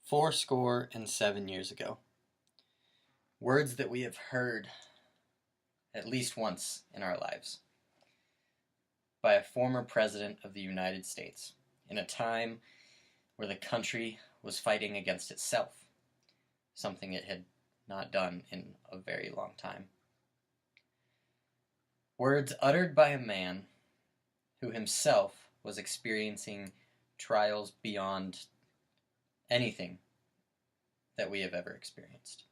407 years ago. Words that we have heard at least once in our lives by a former president of the United States in a time where the country was fighting against itself, something it had not done in a very long time. Words uttered by a man who himself was experiencing trials beyond anything that we have ever experienced.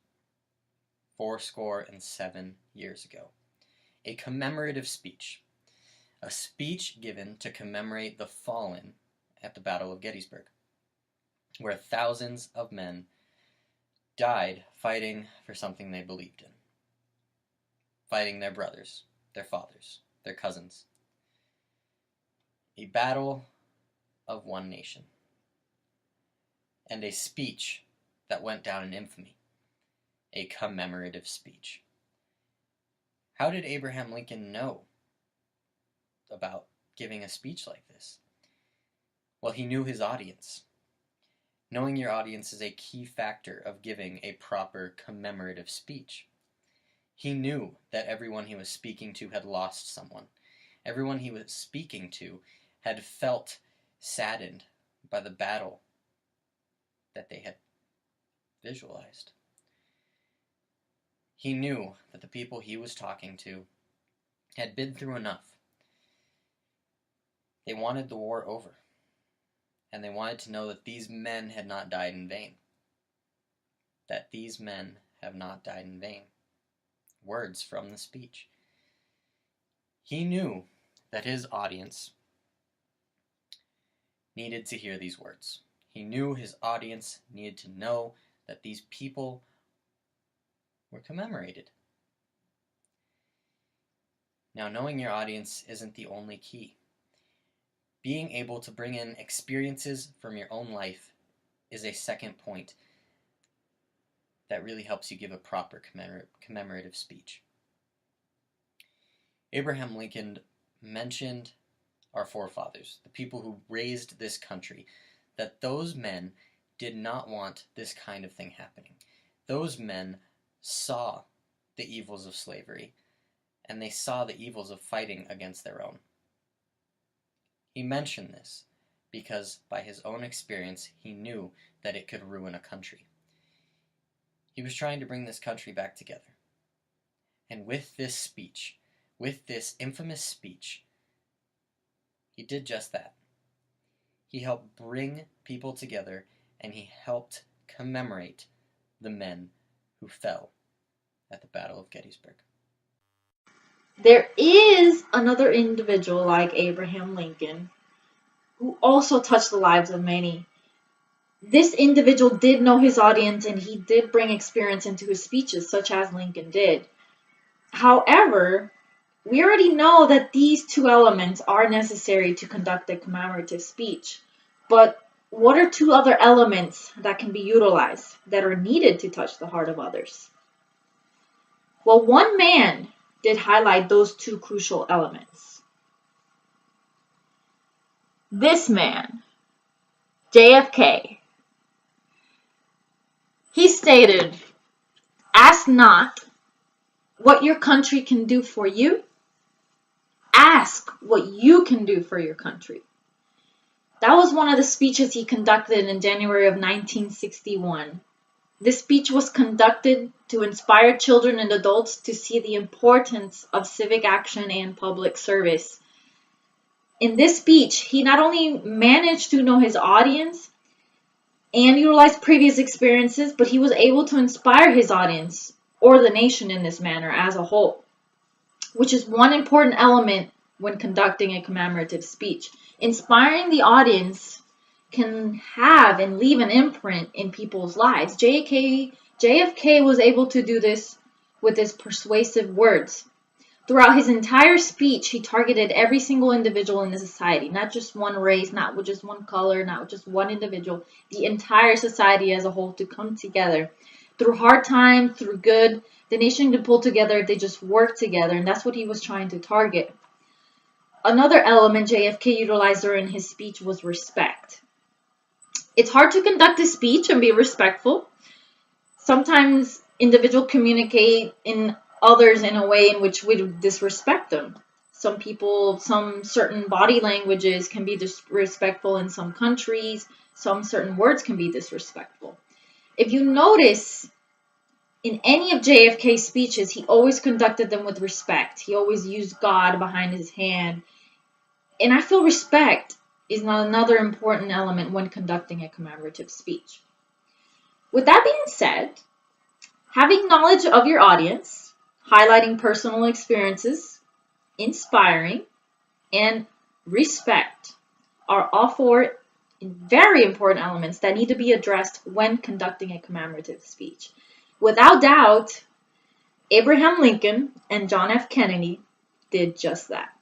407 years ago. A commemorative speech. A speech given to commemorate the fallen at the Battle of Gettysburg, where thousands of men died fighting for something they believed in. Fighting their brothers, their fathers, their cousins. A battle of one nation. And a speech that went down in infamy. A commemorative speech. How did Abraham Lincoln know about giving a speech like this? Well, he knew his audience. Knowing your audience is a key factor of giving a proper commemorative speech. He knew that everyone he was speaking to had lost someone. Everyone he was speaking to had felt saddened by the battle that they had visualized. He knew that the people he was talking to had been through enough. They wanted the war over, and they wanted to know that these men had not died in vain. That these men have not died in vain. Words from the speech. He knew that his audience needed to hear these words. He knew his audience needed to know that these people were commemorated. Now, knowing your audience isn't the only key. Being able to bring in experiences from your own life is a second point that really helps you give a proper commemorative speech. Abraham Lincoln mentioned our forefathers, the people who raised this country, that those men did not want this kind of thing happening. Those men saw the evils of slavery, and they saw the evils of fighting against their own. He mentioned this because by his own experience, he knew that it could ruin a country. He was trying to bring this country back together. And with this speech, with this infamous speech, he did just that. He helped bring people together, and he helped commemorate the men who fell at the Battle of Gettysburg. There is another individual like Abraham Lincoln who also touched the lives of many. This individual did know his audience, and he did bring experience into his speeches, such as Lincoln did. However, we already know that these two elements are necessary to conduct a commemorative speech. But what are two other elements that can be utilized that are needed to touch the heart of others? Well, one man did highlight those two crucial elements. This man, JFK, he stated, "Ask not what your country can do for you. Ask what you can do for your country." That was one of the speeches he conducted in January of 1961. This speech was conducted to inspire children and adults to see the importance of civic action and public service. In this speech, he not only managed to know his audience and utilize previous experiences, but he was able to inspire his audience or the nation in this manner as a whole, which is one important element when conducting a commemorative speech. Inspiring the audience can have and leave an imprint in people's lives. JFK was able to do this with his persuasive words. Throughout his entire speech, he targeted every single individual in the society, not just one race, not with just one color, not with just one individual, the entire society as a whole to come together. Through hard times, through good, the nation could pull together if they just work together, and that's what he was trying to target. Another element JFK utilized during his speech was respect. It's hard to conduct a speech and be respectful. Sometimes individuals communicate in others in a way in which we disrespect them. Some people, some certain body languages can be disrespectful in some countries. Some certain words can be disrespectful. If you notice, in any of JFK's speeches, he always conducted them with respect. He always used God behind his hand. And I feel respect is another important element when conducting a commemorative speech. With that being said, having knowledge of your audience, highlighting personal experiences, inspiring, and respect are all four very important elements that need to be addressed when conducting a commemorative speech. Without doubt, Abraham Lincoln and John F. Kennedy did just that.